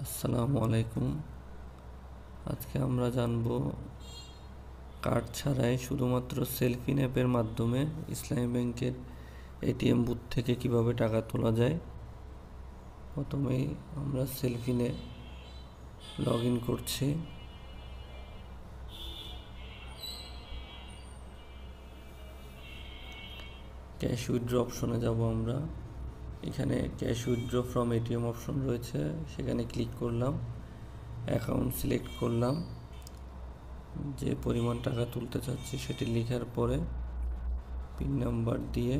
আসসালামু আলাইকুম। আজকে আমরা জানব কার্ড ছাড়াই শুধুমাত্র সেলফিন অ্যাপের মাধ্যমে ইসলামী ব্যাংকের এটিএম বুথ থেকে কিভাবে টাকা তোলা যায়। প্রথমেই আমরা সেলফিনে লগ ইন করছি। ক্যাশ উইথড্র অপশনে যাব আমরা। এখানে cash withdraw from ATM option রয়েছে, সেখানে ক্লিক করলাম, অ্যাকাউন্ট সিলেক্ট করলাম, যে পরিমাণ টাকা তুলতে চাচ্ছি সেটি লেখার পরে পিন নাম্বার দিয়ে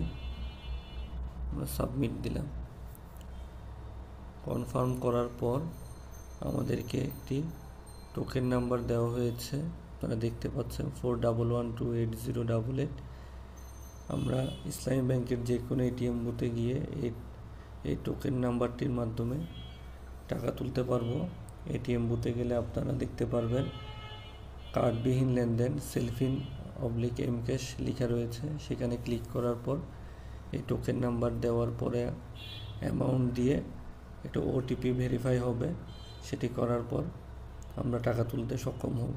আমরা সাবমিট দিলাম। কনফার্ম করার পর আমাদেরকে একটি টোকেন নাম্বার দেওয়া হয়েছে, আপনারা দেখতে পাচ্ছেন 41128088। আমরা ইসলামী ব্যাংকের যে কোনো এটিএম বুথে গিয়ে এই টোকেন নাম্বারটির মাধ্যমে টাকা তুলতে পারবো। এটিএম বুথে গেলে আপনারা দেখতে পারবেন কার্ডবিহীন লেনদেন সেলফিন/এমক্যাশ লেখা রয়েছে, সেখানে ক্লিক করার পর এই টোকেন নাম্বার দেওয়ার পরে অ্যামাউন্ট দিয়ে একটা ওটিপি ভেরিফাই হবে, সেটি করার পর আমরা টাকা তুলতে সক্ষম হব।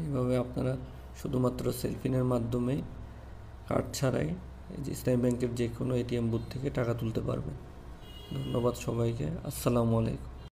এইভাবে আপনারা শুধুমাত্র সেলফিনের মাধ্যমেই কার্ড ছাড়াই ইসলামী ব্যাংকের যে কোনো এটিএম বুথ থেকে টাকা তুলতে পারবেন। ধন্যবাদ সবাইকে। আসসালামু আলাইকুম।